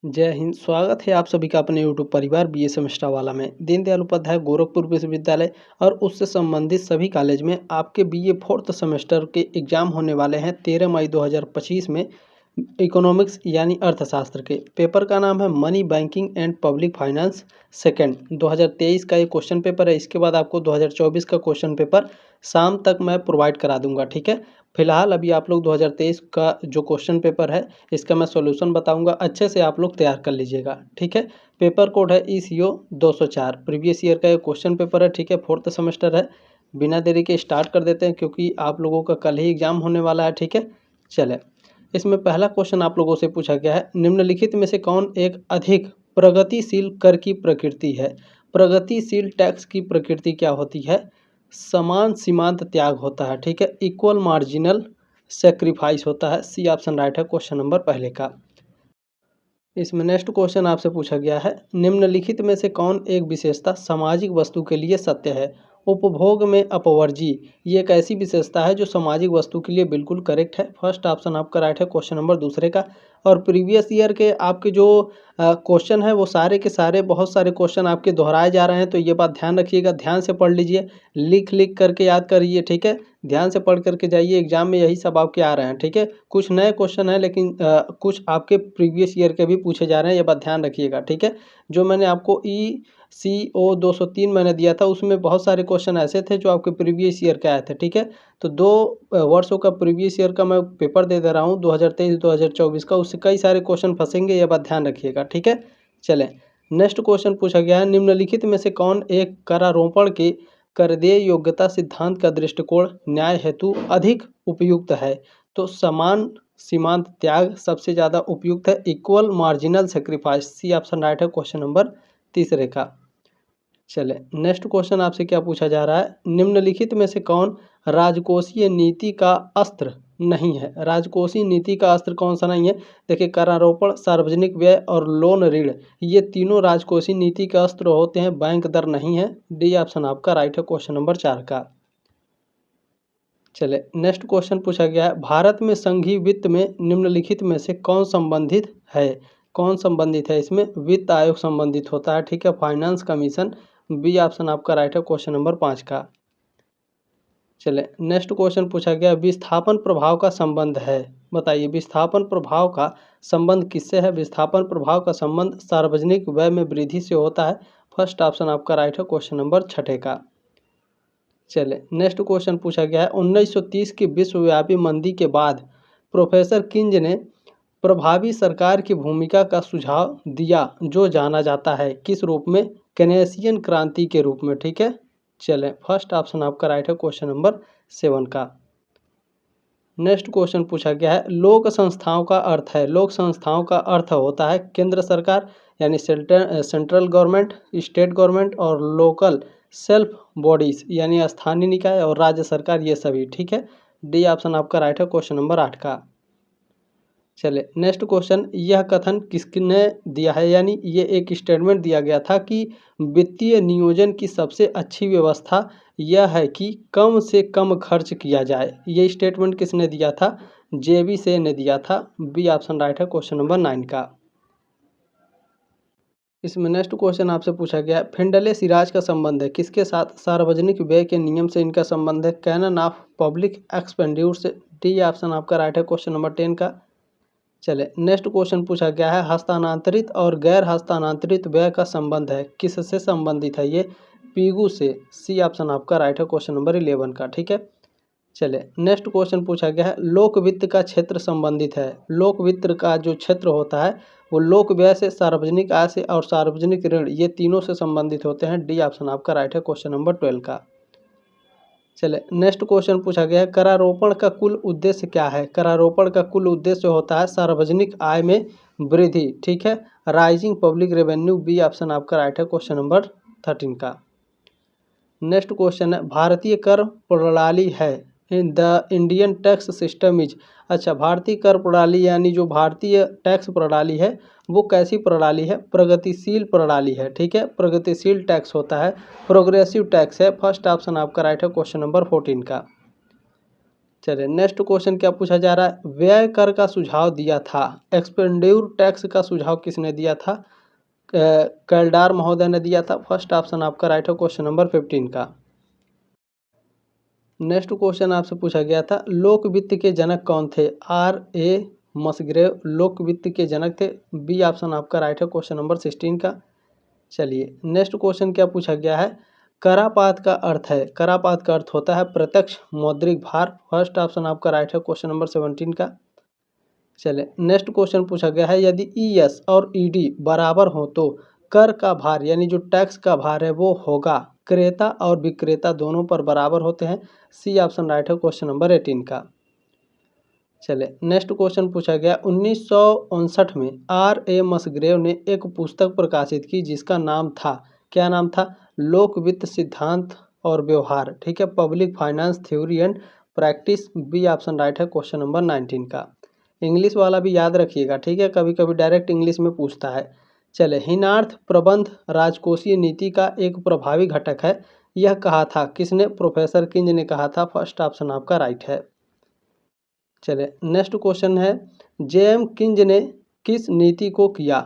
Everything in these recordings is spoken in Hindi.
जय हिंद। स्वागत है आप सभी का अपने यूट्यूब परिवार बीए सेमेस्टर वाला में। दीनदयाल उपाध्याय गोरखपुर विश्वविद्यालय और उससे संबंधित सभी कॉलेज में आपके बीए फोर्थ सेमेस्टर के एग्जाम होने वाले हैं 13 मई 2025 में। इकोनॉमिक्स यानी अर्थशास्त्र के पेपर का नाम है money banking and public finance second 2023 का ये क्वेश्चन पेपर है। इसके बाद आपको 2024 का क्वेश्चन पेपर शाम तक मैं प्रोवाइड करा दूंगा, ठीक है। फिलहाल अभी आप लोग 2023 का जो क्वेश्चन पेपर है इसका मैं सॉल्यूशन बताऊंगा, अच्छे से आप लोग तैयार कर लीजिएगा, ठीक है। पेपर कोड है ECO 204। प्रीवियस ईयर का ये क्वेश्चन पेपर है, ठीक है। फोर्थ सेमेस्टर है। बिना देरी के स्टार्ट कर देते हैं क्योंकि आप लोगों का कल ही एग्जाम होने वाला है, ठीक है। चले, इसमें पहला क्वेश्चन आप लोगों से पूछा गया है, निम्नलिखित में से कौन एक अधिक प्रगतिशील कर की प्रकृति है। प्रगतिशील टैक्स की प्रकृति क्या होती है? समान सीमांत त्याग होता है, ठीक है। इक्वल मार्जिनल सेक्रीफाइस होता है। सी ऑप्शन राइट है क्वेश्चन नंबर पहले का। इसमें नेक्स्ट क्वेश्चन आपसे पूछा गया है, निम्नलिखित में से कौन एक विशेषता सामाजिक वस्तु के लिए सत्य है। उपभोग में अपवर्जी, ये एक ऐसी विशेषता है जो सामाजिक वस्तु के लिए बिल्कुल करेक्ट है। फर्स्ट ऑप्शन आपका राइट है क्वेश्चन नंबर दूसरे का। और प्रीवियस ईयर के आपके जो क्वेश्चन है वो सारे के सारे बहुत सारे क्वेश्चन आपके दोहराए जा रहे हैं, तो ये बात ध्यान रखिएगा, ध्यान से पढ़ लीजिए, लिख लिख करके याद करिए, ठीक है। ध्यान से पढ़ करके जाइए, एग्जाम में यही सब आपके आ रहे हैं, ठीक है। कुछ नए क्वेश्चन हैं लेकिन कुछ आपके प्रीवियस ईयर के भी पूछे जा रहे हैं, ये बात ध्यान रखिएगा, ठीक है। जो मैंने आपको ECO 203 मैंने दिया था उसमें बहुत सारे क्वेश्चन ऐसे थे जो आपके प्रीवियस ईयर के आए थे, ठीक है। तो 2 वर्षों का प्रीवियस ईयर का मैं पेपर दे रहा हूँ 2023-2024 का, उससे कई सारे क्वेश्चन फंसेंगे, ये बात ध्यान रखिएगा, ठीक है। चलें, नेक्स्ट क्वेश्चन पूछा गया है, निम्नलिखित में से कौन एक करारोपण की कर देय योग्यता सिद्धांत का दृष्टिकोण न्याय हेतु अधिक उपयुक्त है। तो समान सीमांत त्याग सबसे ज़्यादा उपयुक्त है। Equal marginal sacrifice, C option right है क्वेश्चन नंबर तीसरे का। चले, नेक्स्ट क्वेश्चन आपसे क्या पूछा जा रहा है, निम्नलिखित में से कौन राजकोषीय नीति का अस्त्र नहीं है। राजकोषीय नीति का अस्त्र कौन सा नहीं है? देखिए, करारोपण, सार्वजनिक व्यय और लोन ऋण, ये तीनों राजकोषीय नीति का अस्त्र होते हैं, बैंक दर नहीं है। डी ऑप्शन आपका राइट है क्वेश्चन नंबर 4 का। चले, नेक्स्ट क्वेश्चन पूछा गया है, भारत में संघीय वित्त में निम्नलिखित में से कौन संबंधित है। कौन संबंधित है? इसमें वित्त आयोग संबंधित होता है, ठीक है। फाइनेंस कमीशन, बी ऑप्शन आपका राइट है क्वेश्चन नंबर 5 का। चले, नेक्स्ट क्वेश्चन पूछा गया, विस्थापन प्रभाव का संबंध है। बताइए, विस्थापन प्रभाव का संबंध किससे है? विस्थापन प्रभाव का संबंध सार्वजनिक व्यय में वृद्धि से होता है। फर्स्ट ऑप्शन आपका राइट है क्वेश्चन नंबर 6 का। चले, नेक्स्ट क्वेश्चन पूछा गया है, 1930 की विश्वव्यापी मंदी के बाद प्रोफेसर किंज ने प्रभावी सरकार की भूमिका का सुझाव दिया जो जाना जाता है किस रूप में? केनेसियन क्रांति के रूप में, ठीक है। चलें, फर्स्ट ऑप्शन आपका राइट है क्वेश्चन नंबर 7 का। नेक्स्ट क्वेश्चन पूछा गया है, लोक संस्थाओं का अर्थ है। लोक संस्थाओं का अर्थ होता है केंद्र सरकार यानी सेंट्रल गवर्नमेंट, स्टेट गवर्नमेंट और लोकल सेल्फ बॉडीज यानी स्थानीय निकाय और राज्य सरकार, ये सभी, ठीक है। डी ऑप्शन आपका राइट है क्वेश्चन नंबर 8 का। चले, नेक्स्ट क्वेश्चन, यह कथन किसने दिया है, यानी ये एक स्टेटमेंट दिया गया था कि वित्तीय नियोजन की सबसे अच्छी व्यवस्था यह है कि कम से कम खर्च किया जाए। ये स्टेटमेंट किसने दिया था? JB से ने दिया था। बी ऑप्शन राइट है क्वेश्चन नंबर 9 का। इसमें नेक्स्ट क्वेश्चन आपसे पूछा गया, फिंडले सिराज का संबंध है किसके साथ? सार्वजनिक व्यय के नियम से इनका संबंध है, कैनन ऑफ पब्लिक एक्सपेंडिचर से। डी ऑप्शन आपका राइट है क्वेश्चन नंबर 10 का। चले, नेक्स्ट क्वेश्चन पूछा गया है, हस्तांतरित और गैर हस्तांतरित व्यय का संबंध है, किससे संबंधित है? ये पीगू से। सी ऑप्शन आपका राइट है क्वेश्चन नंबर 11 का, ठीक है। चले, नेक्स्ट क्वेश्चन पूछा गया है, लोक वित्त का क्षेत्र संबंधित है। लोक वित्त का जो क्षेत्र होता है वो लोक व्यय से, सार्वजनिक आय से और सार्वजनिक ऋण, ये तीनों से संबंधित होते हैं। डी ऑप्शन आपका राइट है क्वेश्चन नंबर 12 का। चले, नेक्स्ट क्वेश्चन पूछा गया है, करारोपण का कुल उद्देश्य क्या है? करारोपण का कुल उद्देश्य होता है सार्वजनिक आय में वृद्धि, ठीक है। Rising public revenue, B option आपका राइट है क्वेश्चन नंबर 13 का। नेक्स्ट क्वेश्चन है, भारतीय कर प्रणाली है in the Indian tax system is. अच्छा, भारतीय कर प्रणाली यानी जो भारतीय टैक्स प्रणाली है वो कैसी प्रणाली है? प्रगतिशील प्रणाली है, ठीक है। प्रगतिशील टैक्स होता है, प्रोग्रेसिव टैक्स है। फर्स्ट ऑप्शन आपका राइट है क्वेश्चन नंबर 14 का। चलिए नेक्स्ट क्वेश्चन क्या पूछा जा रहा है, व्यय कर का सुझाव दिया था, एक्सपेंडिचर टैक्स का सुझाव किसने दिया था, कैल्डार महोदय ने दिया था। फर्स्ट ऑप्शन आपका राइट है क्वेश्चन नंबर 15 का। नेक्स्ट क्वेश्चन आपसे पूछा गया था, लोक वित्त के जनक कौन थे, आर ए मसग्रेव लोक वित्त के जनक थे। बी ऑप्शन आपका राइट है क्वेश्चन नंबर 16 का। चलिए नेक्स्ट क्वेश्चन क्या पूछा गया है, करापात का अर्थ है, करापात का अर्थ होता है प्रत्यक्ष मौद्रिक भार। फर्स्ट ऑप्शन आपका राइट है क्वेश्चन नंबर 17 का। चलिए नेक्स्ट क्वेश्चन पूछा गया है, यदि ईएस और ईडी बराबर हो तो कर का भार यानी जो टैक्स का भार है वो होगा, क्रेता और विक्रेता दोनों पर बराबर होते हैं। सी ऑप्शन राइट है क्वेश्चन नंबर 18 का। चलिए नेक्स्ट क्वेश्चन पूछा गया, 1959 में आर ए मसग्रेव ने एक पुस्तक प्रकाशित की जिसका नाम था, क्या नाम था, लोक वित्त सिद्धांत और व्यवहार, ठीक है, public finance theory and practice. B option right है क्वेश्चन नंबर 19 का। इंग्लिश वाला भी याद रखिएगा, ठीक है, कभी कभी डायरेक्ट इंग्लिश में पूछता है। चले, हिनार्थ प्रबंध राजकोषीय नीति का एक प्रभावी घटक है, यह कहा था किसने, प्रोफेसर किंज ने कहा था। फर्स्ट ऑप्शन आपका राइट है। चले नेक्स्ट क्वेश्चन है, जे.एम. किंज ने किस नीति को किया,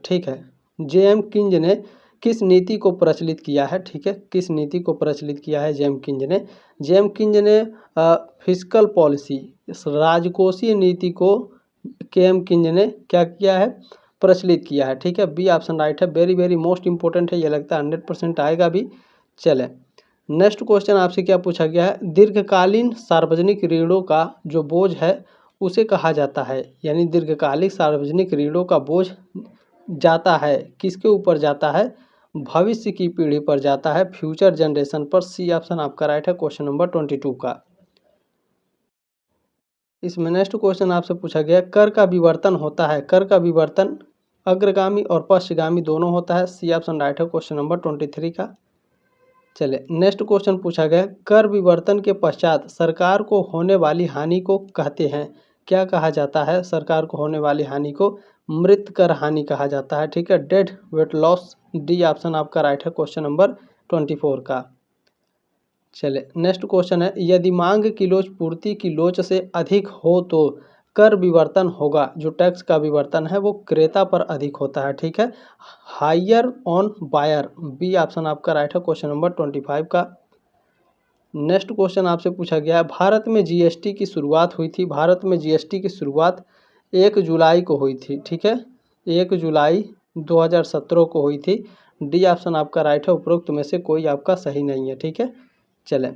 ठीक है, जे.एम. किंज ने किस नीति को प्रचलित किया है, ठीक है, किस नीति को प्रचलित किया है जे.एम. किंज ने। जे.एम. किंज ने फिस्कल पॉलिसी, इस राजकोषीय नीति को के.एम. किंज ने क्या किया है, प्रचलित किया है, ठीक है। बी ऑप्शन राइट है, वेरी वेरी मोस्ट इंपॉर्टेंट है, ये लगता है 100% आएगा भी। चले नेक्स्ट क्वेश्चन आपसे क्या पूछा गया है, दीर्घकालीन सार्वजनिक ऋणों का जो बोझ है उसे कहा जाता है, यानी दीर्घकालिक सार्वजनिक ऋणों का बोझ जाता है किसके ऊपर जाता है, भविष्य की पीढ़ी पर जाता है, फ्यूचर जनरेशन पर। सी ऑप्शन आपका राइट है क्वेश्चन नंबर 22 का। इसमें नेक्स्ट क्वेश्चन आपसे पूछा गया, कर का विवर्तन होता है, कर का विवर्तन अग्रगामी और पश्चगामी दोनों होता है। सी ऑप्शन राइट है क्वेश्चन नंबर 23 का। चले नेक्स्ट क्वेश्चन पूछा गया, कर विवर्तन के पश्चात सरकार को होने वाली हानि को कहते हैं, क्या कहा जाता है, सरकार को होने वाली हानि को मृत कर हानि कहा जाता है, ठीक है, dead weight loss. D option आपका राइट है क्वेश्चन नंबर 24 का। चले नेक्स्ट क्वेश्चन है, यदि मांग की लोच पूर्ति की लोच से अधिक हो तो कर विवर्तन होगा, जो टैक्स का विवर्तन है वो क्रेता पर अधिक होता है, ठीक है, higher on buyer. B option आपका राइट है क्वेश्चन नंबर 25 का। नेक्स्ट क्वेश्चन आपसे पूछा गया है, भारत में जीएसटी की शुरुआत हुई थी, भारत में जीएसटी की शुरुआत 1 जुलाई को हुई थी, ठीक है, 1 जुलाई 2017 को हुई थी। डी ऑप्शन आपका राइट है, उपरोक्त में से कोई आपका सही नहीं है, ठीक है। चलें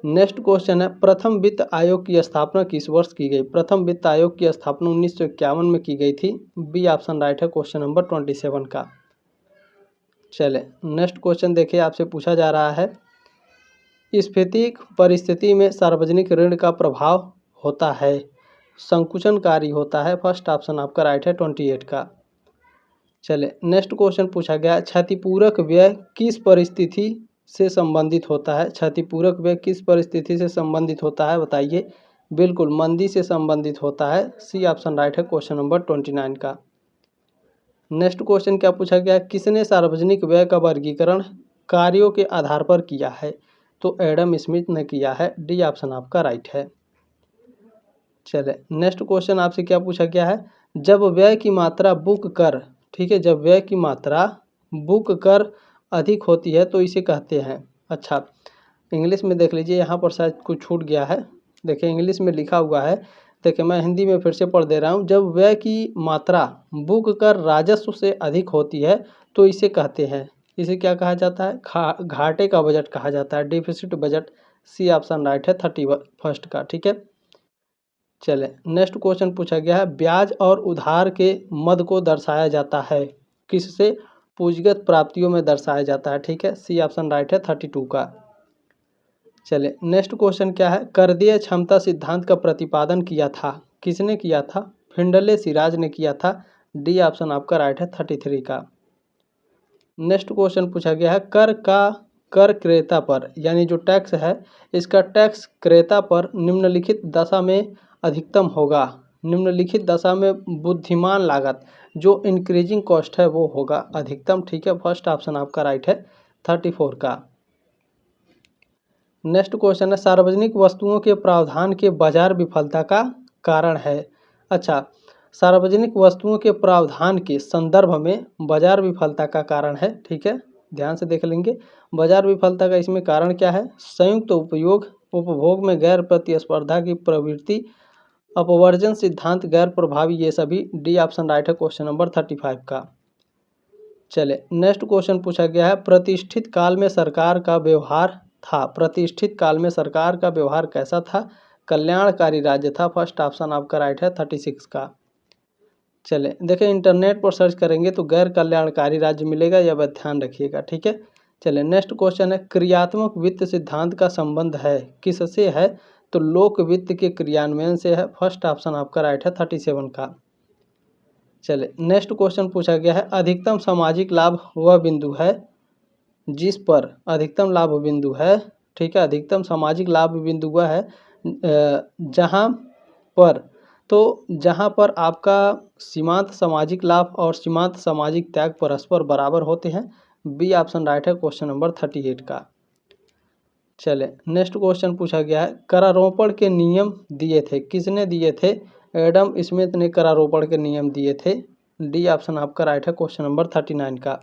नेक्स्ट क्वेश्चन है, प्रथम वित्त आयोग की स्थापना किस वर्ष की गई, प्रथम वित्त आयोग की स्थापना 1951 में की गई थी। बी ऑप्शन राइट है क्वेश्चन नंबर 27 का। चले नेक्स्ट क्वेश्चन देखिए, आपसे पूछा जा रहा है, स्फीतिक परिस्थिति में सार्वजनिक ऋण का प्रभाव होता है, संकुचनकारी होता है। फर्स्ट ऑप्शन आपका राइट है 28 का। चले नेक्स्ट क्वेश्चन पूछा गया, क्षतिपूरक व्यय किस परिस्थिति से संबंधित होता है, क्षतिपूरक व्यय किस परिस्थिति से संबंधित होता है बताइए, बिल्कुल मंदी से संबंधित होता है। सी ऑप्शन राइट है क्वेश्चन नंबर 29 का। नेक्स्ट क्वेश्चन क्या पूछा गया, किसने सार्वजनिक व्यय का वर्गीकरण कार्यों के आधार पर किया है, तो एडम स्मिथ ने किया है। डी ऑप्शन आपका राइट है। चले नेक्स्ट क्वेश्चन आपसे क्या पूछा गया है, जब व्यय की मात्रा बुक कर, ठीक है, जब व्यय की मात्रा बुक कर अधिक होती है तो इसे कहते हैं, अच्छा इंग्लिश में देख लीजिए, यहाँ पर शायद कुछ छूट गया है, देखिए इंग्लिश में लिखा हुआ है, देखिए मैं हिंदी में फिर से पढ़ दे रहा हूँ, जब व्यय की मात्रा बुक कर राजस्व से अधिक होती है तो इसे कहते हैं, इसे क्या कहा जाता है, घाटे का बजट कहा जाता है, deficit budget. C option right है 31 का, ठीक है। चले नेक्स्ट क्वेश्चन पूछा गया है, ब्याज और उधार के मद को दर्शाया जाता है किससे, पूंजीगत प्राप्तियों में दर्शाया जाता है, ठीक है, सी ऑप्शन राइट है 32 का। चले नेक्स्ट क्वेश्चन क्या है, कर देय क्षमता सिद्धांत का प्रतिपादन किया था, किसने किया था, फिंडले सिराज ने किया था। डी ऑप्शन आपका राइट है 33 का। नेक्स्ट क्वेश्चन पूछा गया है, कर क्रेता पर, यानी जो टैक्स है इसका टैक्स क्रेता पर निम्नलिखित दशा में अधिकतम होगा, निम्नलिखित दशा में बुद्धिमान लागत जो इंक्रीजिंग कॉस्ट है वो होगा अधिकतम, ठीक है, फर्स्ट ऑप्शन आपका राइट है 34 का। नेक्स्ट क्वेश्चन है सार्वजनिक वस्तुओं के प्रावधान के बाजार विफलता का कारण है। अच्छा, सार्वजनिक वस्तुओं के प्रावधान के संदर्भ में बाजार विफलता का कारण है, ठीक है, ध्यान से देख लेंगे। बाजार विफलता का इसमें कारण क्या है? संयुक्त उपयोग, उपभोग में गैर प्रतिस्पर्धा की प्रवृत्ति, अपवर्जन सिद्धांत गैर प्रभावी, ये सभी डी ऑप्शन राइट है क्वेश्चन नंबर 35 का। चले नेक्स्ट क्वेश्चन पूछा गया है प्रतिष्ठित काल में सरकार का व्यवहार था। प्रतिष्ठित काल में सरकार का व्यवहार कैसा था? कल्याणकारी राज्य था। फर्स्ट ऑप्शन आपका राइट है 36 का। चले देखिए इंटरनेट पर सर्च करेंगे तो गैर कल्याणकारी राज्य मिलेगा, यह बात ध्यान रखिएगा, ठीक है। चले नेक्स्ट क्वेश्चन है क्रियात्मक वित्त सिद्धांत का संबंध है किससे है? तो लोक वित्त के क्रियान्वयन से है। फर्स्ट ऑप्शन आपका राइट है 37 का। चले नेक्स्ट क्वेश्चन पूछा गया है अधिकतम सामाजिक लाभ वह बिंदु है जिस पर अधिकतम लाभ बिंदु है, ठीक है, अधिकतम सामाजिक लाभ बिंदु वह है जहां पर, तो जहां पर आपका सीमांत सामाजिक लाभ और सीमांत सामाजिक त्याग परस्पर बराबर होते हैं। बी ऑप्शन राइट है क्वेश्चन नंबर 38 का। चले नेक्स्ट क्वेश्चन पूछा गया है करारोपण के नियम दिए थे, किसने दिए थे? एडम स्मिथ ने करारोपण के नियम दिए थे। डी ऑप्शन आपका राइट है क्वेश्चन नंबर 39 का।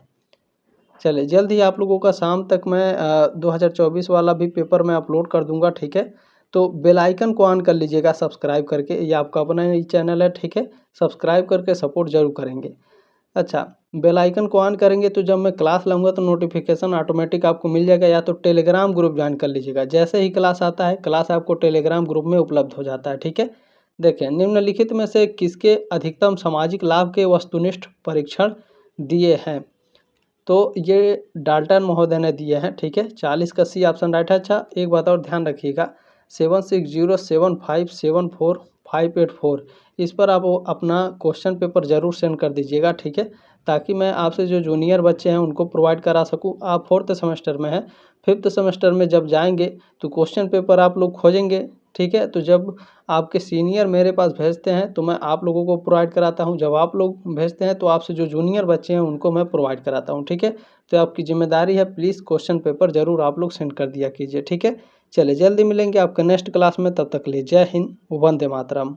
चले जल्द ही आप लोगों का शाम तक मैं 2024 वाला भी पेपर मैं अपलोड कर दूंगा, ठीक है। तो बेल आइकन को ऑन कर लीजिएगा सब्सक्राइब करके, ये आपका अपना ही चैनल है, ठीक है, सब्सक्राइब करके सपोर्ट जरूर करेंगे। अच्छा, बेल आइकन को ऑन करेंगे तो जब मैं क्लास लाऊंगा तो नोटिफिकेशन ऑटोमेटिक आपको मिल जाएगा, या तो टेलीग्राम ग्रुप ज्वाइन कर लीजिएगा। जैसे ही क्लास आता है क्लास आपको टेलीग्राम ग्रुप में उपलब्ध हो जाता है, ठीक है। देखें निम्नलिखित में से किसके अधिकतम सामाजिक लाभ के वस्तुनिष्ठ परीक्षण दिए हैं? तो ये डाल्टन महोदय ने दिए हैं, ठीक है, 40 का सी ऑप्शन राइट है। अच्छा एक बात और ध्यान रखिएगा 7607574584 इस पर आप अपना क्वेश्चन पेपर ज़रूर सेंड कर दीजिएगा, ठीक है, ताकि मैं आपसे जो जूनियर बच्चे हैं उनको प्रोवाइड करा सकूं। आप 4th सेमेस्टर में हैं, 5th सेमेस्टर में जब जाएंगे तो क्वेश्चन पेपर आप लोग खोजेंगे, ठीक है। तो जब आपके सीनियर मेरे पास भेजते हैं तो मैं आप लोगों को प्रोवाइड कराता हूं, जब आप लोग भेजते हैं तो आपसे जो जूनियर बच्चे हैं उनको मैं प्रोवाइड कराता हूं, ठीक है। तो आपकी जिम्मेदारी है, प्लीज़ क्वेश्चन पेपर ज़रूर आप लोग सेंड कर दिया कीजिए, ठीक है। चलिए जल्दी मिलेंगे आपके नेक्स्ट क्लास में, तब तक के लिए जय हिंद, वंदे मातरम।